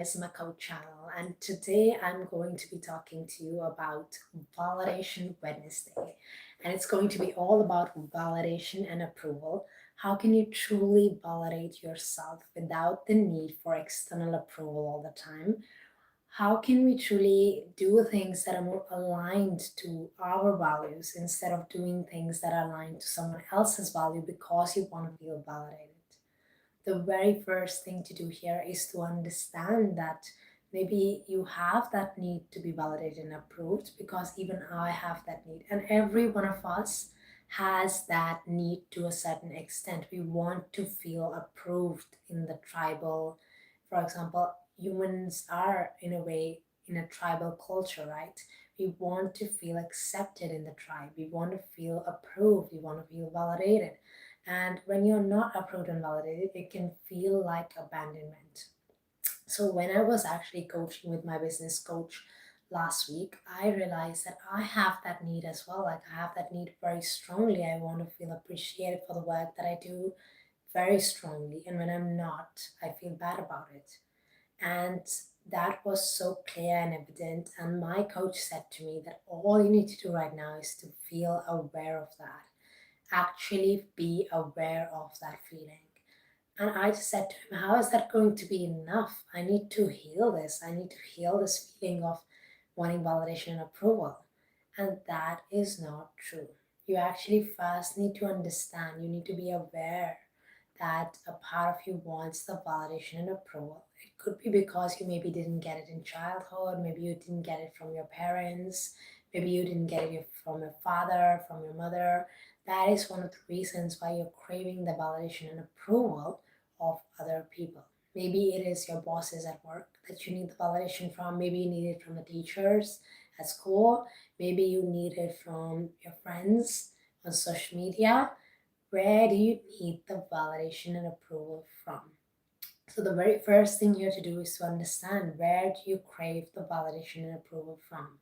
Is my code channel, and today I'm going to be talking to you about Validation Wednesday. And it's going to be all about validation and approval. How can you truly validate yourself without the need for external approval all the time? How can we truly do things that are more aligned to our values instead of doing things that are aligned to someone else's value because you want to feel validated? The very first thing to do here is to understand that maybe you have that need to be validated and approved because even I have that need, and every one of us has that need to a certain extent. We want to feel approved in the tribal, for example, humans are in a way in a tribal culture, right? We want to feel accepted in the tribe, we want to feel approved, we want to feel validated. And when you're not approved and validated, it can feel like abandonment. So when I was actually coaching with my business coach last week, I realized that I have that need as well. Like I have that need very strongly. I want to feel appreciated for the work that I do very strongly. And when I'm not, I feel bad about it. And that was so clear and evident. And my coach said to me that all you need to do right now is to feel aware of that, actually be aware of that feeling. And I just said to him, how is that going to be enough? I need to heal this. I need to heal this feeling of wanting validation and approval. And that is not true. You actually first need to understand, you need to be aware that a part of you wants the validation and approval. It could be because you maybe didn't get it in childhood, maybe you didn't get it from your parents, maybe you didn't get it from your father, from your mother. That is one of the reasons why you're craving the validation and approval of other people. Maybe it is your bosses at work that you need the validation from. Maybe you need it from the teachers at school. Maybe you need it from your friends on social media. Where do you need the validation and approval from? So, the very first thing here to do is to understand, where do you crave the validation and approval from?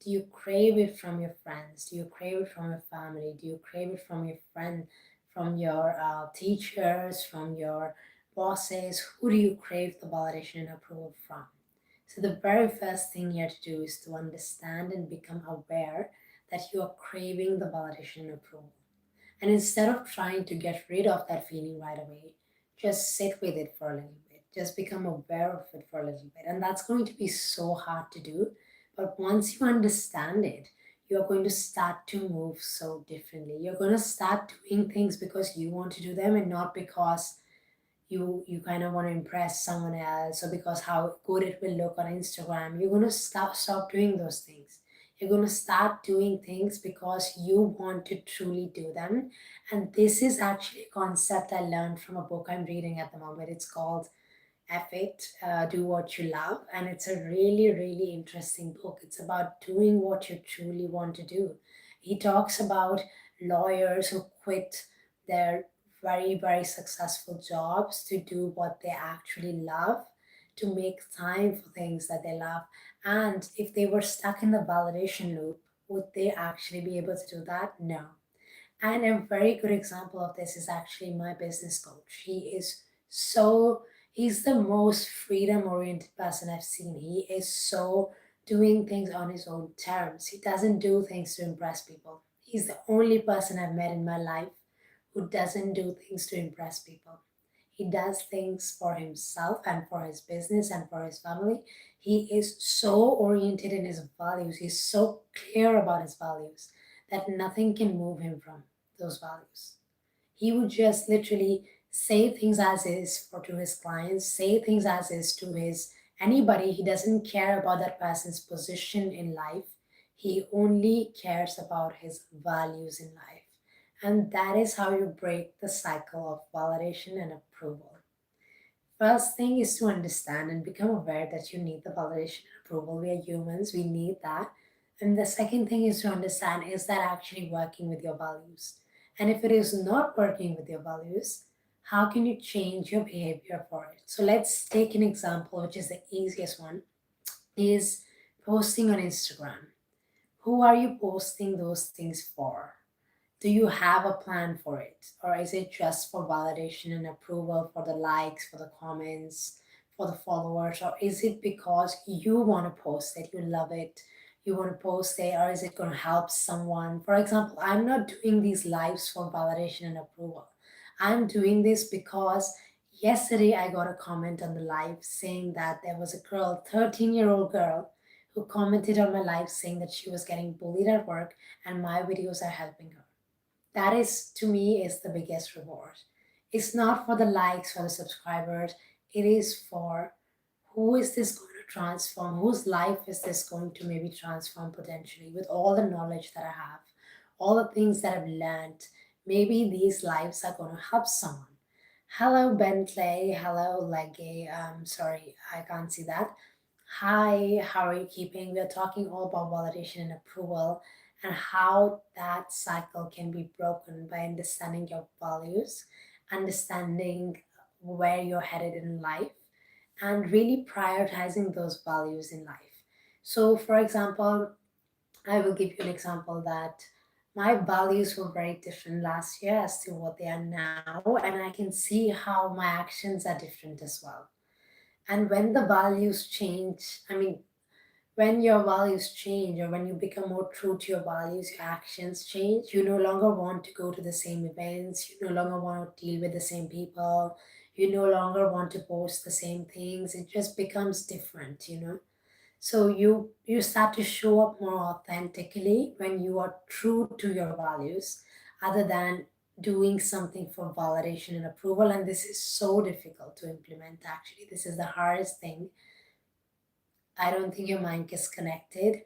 Do you crave it from your friends? Do you crave it from your family? Do you crave it from your friend, from your teachers, from your bosses? Who do you crave the validation and approval from? So, the very first thing you have to do is to understand and become aware that you are craving the validation and approval. And instead of trying to get rid of that feeling right away, just sit with it for a little bit. Just become aware of it for a little bit. And that's going to be so hard to do. But once you understand it, you're going to start to move so differently. You're going to start doing things because you want to do them and not because you kind of want to impress someone else or because how good it will look on Instagram. You're going to stop doing those things. You're going to start doing things because you want to truly do them. And this is actually a concept I learned from a book I'm reading at the moment. It's called F It, Do What You Love. And it's a really, really interesting book. It's about doing what you truly want to do. He talks about lawyers who quit their very, very successful jobs to do what they actually love, to make time for things that they love. And if they were stuck in the validation loop, would they actually be able to do that? No. And a very good example of this is actually my business coach. He's the most freedom oriented person I've seen. He is so doing things on his own terms. He doesn't do things to impress people. He's the only person I've met in my life who doesn't do things to impress people. He does things for himself and for his business and for his family. He is so oriented in his values. He's so clear about his values that nothing can move him from those values. He would just literally say things as is for to his clients, say things as is to his anybody. He doesn't care about that person's position in life. He only cares about his values in life. And that is how you break the cycle of validation and approval. First thing is to understand and become aware that you need the validation and approval. We are humans, we need that. And the second thing is to understand, is that actually working with your values? And if it is not working with your values, how can you change your behavior for it? So let's take an example, which is the easiest one, is posting on Instagram. Who are you posting those things for? Do you have a plan for it? Or is it just for validation and approval, for the likes, for the comments, for the followers, or is it because you want to post it, you love it, you want to post it, or is it going to help someone? For example, I'm not doing these lives for validation and approval. I'm doing this because yesterday I got a comment on the live saying that there was a girl, 13-year-old girl, who commented on my live saying that she was getting bullied at work and my videos are helping her. That is, to me, is the biggest reward. It's not for the likes, for the subscribers. It is for who is this going to transform, whose life is this going to maybe transform potentially with all the knowledge that I have, all the things that I've learned. Maybe these lives are going to help someone. Hello, Bentley. Hello, Leggy. Sorry, I can't see that. Hi, how are you keeping? We're talking all about validation and approval and how that cycle can be broken by understanding your values, understanding where you're headed in life, and really prioritizing those values in life. So, for example, I will give you an example that my values were very different last year as to what they are now, and I can see how my actions are different as well. And when the values change, I mean, when your values change or when you become more true to your values, your actions change. You no longer want to go to the same events, you no longer want to deal with the same people, you no longer want to post the same things. It just becomes different, you know. So you start to show up more authentically when you are true to your values other than doing something for validation and approval. And this is so difficult to implement. Actually, this is the hardest thing. I don't think your mic is connected.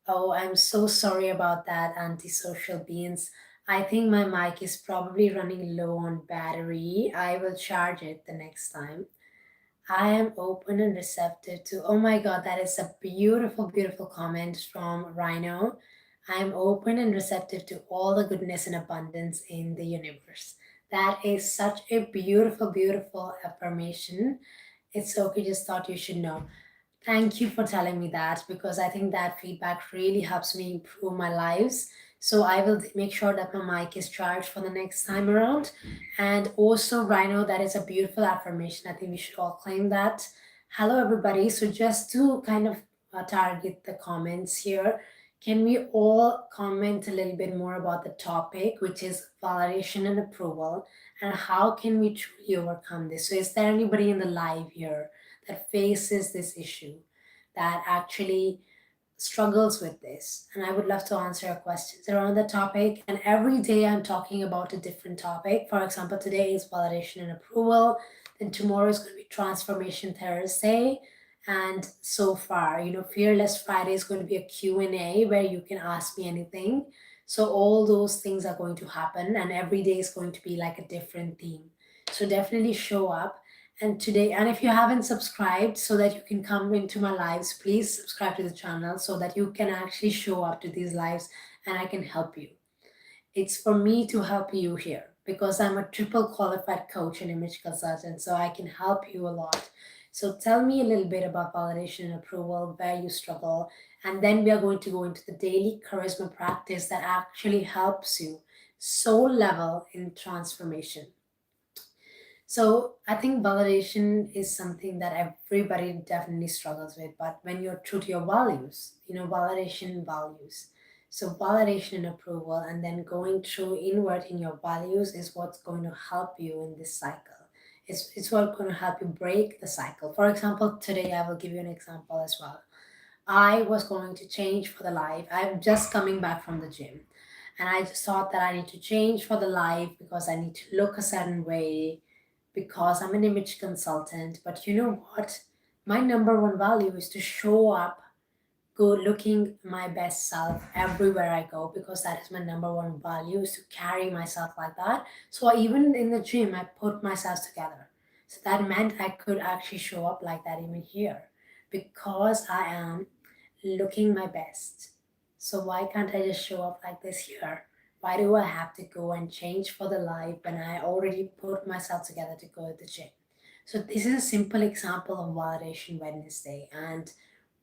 Oh, I'm so sorry about that, antisocial beings. I think my mic is probably running low on battery. I will charge it the next time. I am open and receptive to. Oh my God, that is a beautiful, beautiful comment from Rhino. I'm open and receptive to all the goodness and abundance in the universe. That is such a beautiful, beautiful affirmation. It's okay, just thought you should know. Thank you for telling me that because I think that feedback really helps me improve my lives. So I will make sure that my mic is charged for the next time around. And also, Rhino, that is a beautiful affirmation. I think we should all claim that. Hello, everybody. So just to kind of target the comments here, can we all comment a little bit more about the topic, which is validation and approval, and how can we truly overcome this? So is there anybody in the live here that faces this issue, that actually struggles with this? And I would love to answer your questions around the topic. And every day I'm talking about a different topic. For example, today is validation and approval. Then tomorrow is going to be Transformation Thursday. And so far, you know, Fearless Friday is going to be a Q&A where you can ask me anything. So all those things are going to happen, and every day is going to be like a different theme. So definitely show up. And today, and if you haven't subscribed so that you can come into my lives, please subscribe to the channel so that you can actually show up to these lives and I can help you. It's for me to help you here because I'm a triple qualified coach and image consultant, so I can help you a lot. So tell me a little bit about validation and approval, where you struggle, and then we are going to go into the daily charisma practice that actually helps you soul level in transformation. So I think validation is something that everybody definitely struggles with. But when you're true to your values, you know, validation values. So validation and approval, and then going through inward in your values is what's going to help you in this cycle. It's what's going to help you break the cycle. For example, today I will give you an example as well. I was going to change for the life. I'm just coming back from the gym. And I just thought that I need to change for the life because I need to look a certain way because I'm an image consultant. But you know what? My number one value is to show up good looking my best self everywhere I go because that is my number one value is to carry myself like that. So even in the gym, I put myself together. So that meant I could actually show up like that even here because I am looking my best. So why can't I just show up like this here? Why do I have to go and change for the life when I already put myself together to go to the gym? So this is a simple example of Validation Wednesday and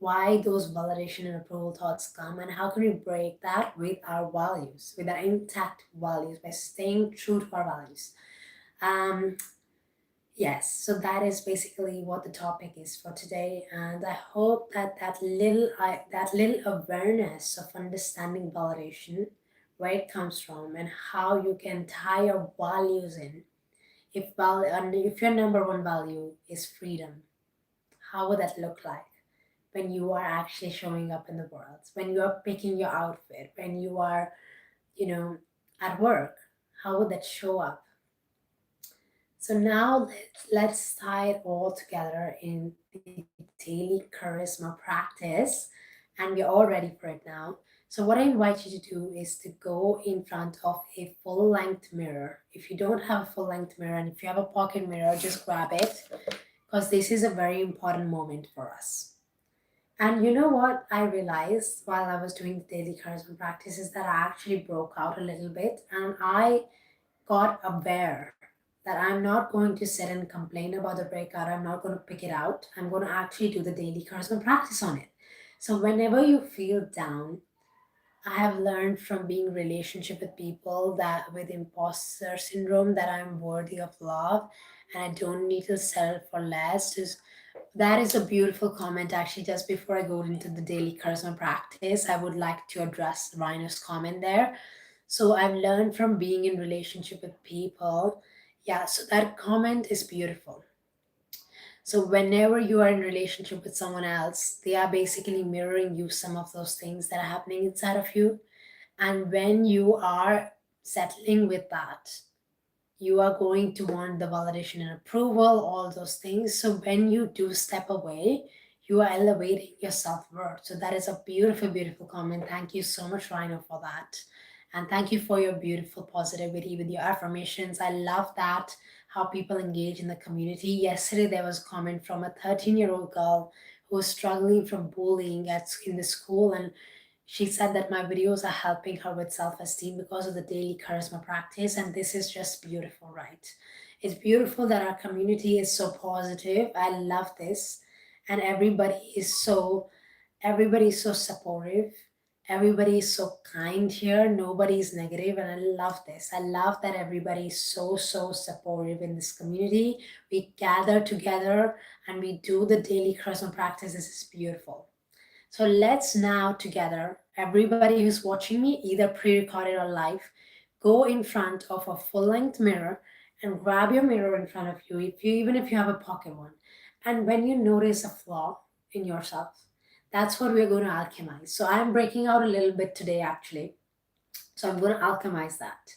why those validation and approval thoughts come and how can we break that with our values, with our intact values by staying true to our values. Um, Yes, so that is basically what the topic is for today, and I hope that that little awareness of understanding validation, where it comes from, and how you can tie your values in. And if your number one value is freedom, how would that look like when you are actually showing up in the world, when you are picking your outfit, when you are, you know, at work? How would that show up? So now let's tie it all together in the daily charisma practice, and we're all ready for it now. So what I invite you to do is to go in front of a full length mirror. If you don't have a full length mirror, and if you have a pocket mirror, just grab it, because this is a very important moment for us. And you know what I realized while I was doing the daily charisma practice is that I actually broke out a little bit, and I got aware that I'm not going to sit and complain about the breakout. I'm not going to pick it out. I'm going to actually do the daily charisma practice on it. So whenever you feel down, I have learned from being in relationship with people that with imposter syndrome that I'm worthy of love and I don't need to settle for less. That is a beautiful comment. Actually, just before I go into the daily charisma practice, I would like to address Rhino's comment there. So I've learned from being in relationship with people. Yeah, so that comment is beautiful. So whenever you are in relationship with someone else, they are basically mirroring you some of those things that are happening inside of you. And when you are settling with that, you are going to want the validation and approval, all those things. So when you do step away, you are elevating your self worth. So that is a beautiful, beautiful comment. Thank you so much, Rhino, for that. And thank you for your beautiful positivity with your affirmations. I love that how people engage in the community. Yesterday, there was a comment from a 13-year-old girl who was struggling from bullying in the school, and she said that my videos are helping her with self esteem because of the daily charisma practice, and this is just beautiful, right? It's beautiful that our community is so positive. I love this, and everybody is so supportive. Everybody is so kind here. Nobody is negative, and I love this. I love that everybody is so supportive in this community. We gather together and we do the daily charisma practice. This is beautiful. So let's now together, everybody who's watching me, either pre-recorded or live, go in front of a full-length mirror and grab your mirror in front of you, if you even if you have a pocket one. And when you notice a flaw in yourself, that's what we're going to alchemize. So I'm breaking out a little bit today actually. So I'm going to alchemize that.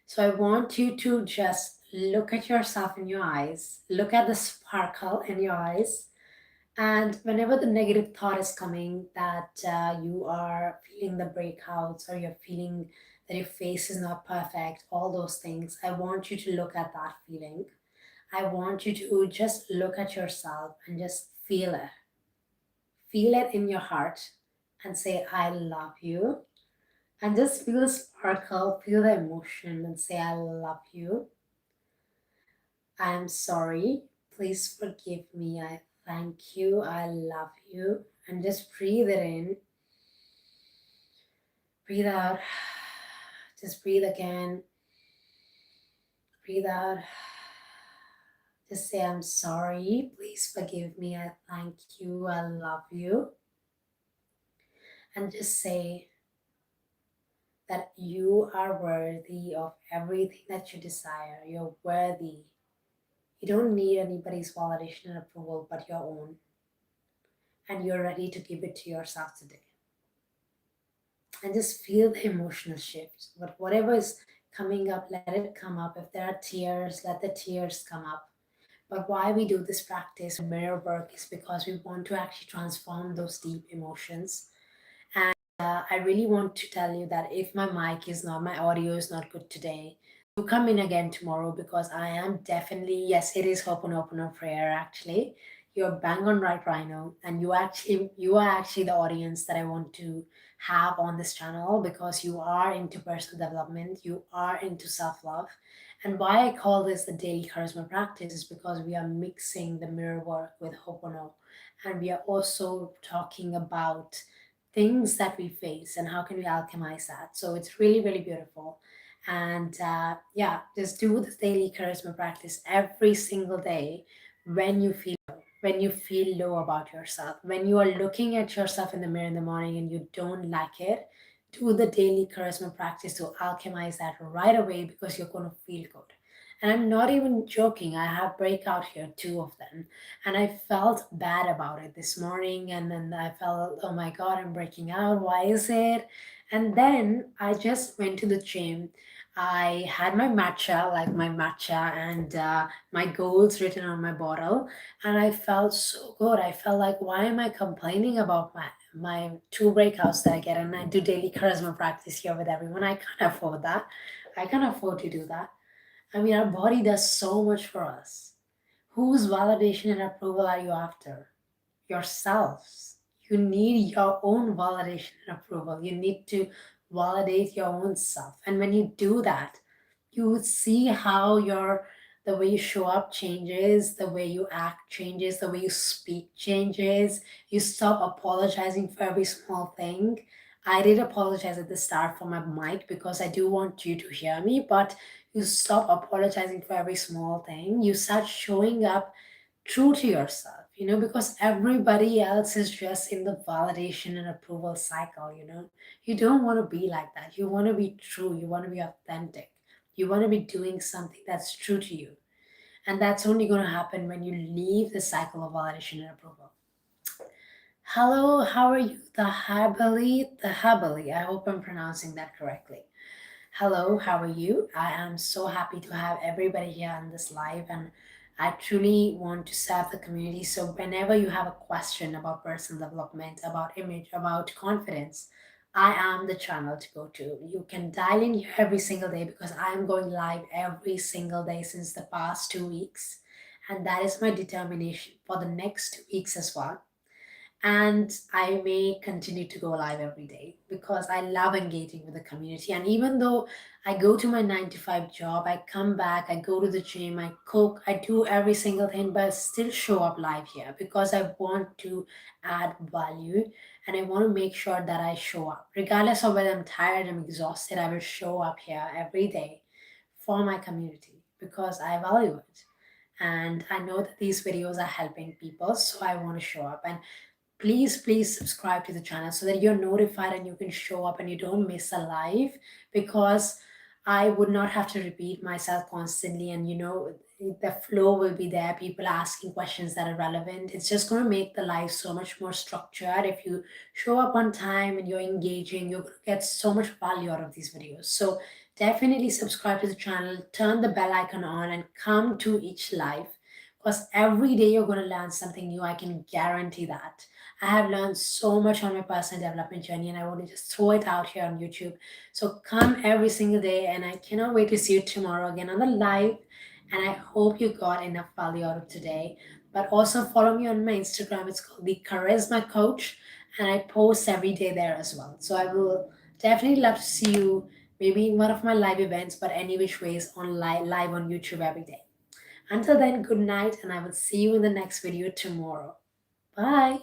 So I want you to just look at yourself in your eyes, look at the sparkle in your eyes, and whenever the negative thought is coming that you are feeling the breakouts or you're feeling that your face is not perfect, all those things, I want you to look at that feeling. I want you to just look at yourself and just feel it. Feel it in your heart and say, I love you. And just feel the sparkle, feel the emotion and say, I love you. I'm sorry. Please forgive me. I thank you. I love you. And just breathe it in. Breathe out. Just breathe again. Breathe out. Just say, I'm sorry. Please forgive me. I thank you. I love you. And just say that you are worthy of everything that you desire. You're worthy. You don't need anybody's validation and approval but your own. And you're ready to give it to yourself today. And just feel the emotional shift. But whatever is coming up, let it come up. If there are tears, let the tears come up. But why we do this practice, mirror work, is because we want to actually transform those deep emotions. And I really want to tell you that if my audio is not good today, do come in again tomorrow, because I am definitely, yes, it is Ho'oponopono prayer actually. You're bang on right, Rhino, and you are actually the audience that I want to have on this channel, because you are into personal development, you are into self-love. And why I call this the daily charisma practice is because we are mixing the mirror work with Ho'oponopono, and we are also talking about things that we face and how can we alchemize that. So it's really, really beautiful. And yeah, just do this daily charisma practice every single day when you feel low, when you feel low about yourself, when you are looking at yourself in the mirror in the morning and you don't like it. Do the daily charisma practice to alchemize that right away because you're going to feel good. And I'm not even joking. I have breakout here, two of them, and I felt bad about it this morning. And then I felt, oh my God, I'm breaking out. Why is it? And then I just went to the gym. I had my matcha, like my matcha, and my goals written on my bottle, and I felt so good. I felt like, why am I complaining about my two breakouts that I get? And I do daily charisma practice here with everyone. I can't afford that. I can't afford to do that. I mean, our body does so much for us. Whose validation and approval are you after? Yourselves. You need your own validation and approval. You need to validate your own self. And when you do that, you would see how the way you show up changes, the way you act changes, the way you speak changes. You stop apologizing for every small thing. I did apologize at the start for my mic because I do want you to hear me, but you stop apologizing for every small thing. You start showing up true to yourself, because everybody else is just in the validation and approval cycle. You don't want to be like that. You want to be true. You want to be authentic. You want to be doing something that's true to you. And that's only going to happen when you leave the cycle of validation and approval. Hello, how are you? The Habali. I hope I'm pronouncing that correctly. Hello, how are you? I am so happy to have everybody here on this live, and I truly want to serve the community. So, whenever you have a question about personal development, about image, about confidence, I am the channel to go to. You can dial in here every single day because I am going live every single day since the past 2 weeks, and that is my determination for the next 2 weeks as well. And I may continue to go live every day because I love engaging with the community. And even though I go to my 9 to 5 job, I come back, I go to the gym, I cook, I do every single thing, but I still show up live here because I want to add value and I want to make sure that I show up. Regardless of whether I'm tired, I'm exhausted, I will show up here every day for my community because I value it. And I know that these videos are helping people, so I want to show up. And please subscribe to the channel so that you're notified and you can show up and you don't miss a live, because I would not have to repeat myself constantly, and the flow will be there, people asking questions that are relevant. It's just going to make the life so much more structured. If you show up on time and you're engaging, you're going to get so much value out of these videos. So definitely subscribe to the channel, turn the bell icon on, and come to each live, because every day you're going to learn something new. I can guarantee that. I have learned so much on my personal development journey, and I want to just throw it out here on YouTube. So come every single day, and I cannot wait to see you tomorrow again on the live. And I hope you got enough value out of today. But also follow me on my Instagram. It's called the Charisma Coach, and I post every day there as well. So I will definitely love to see you maybe in one of my live events, but any which ways on live on YouTube every day. Until then, good night, and I will see you in the next video tomorrow. Bye.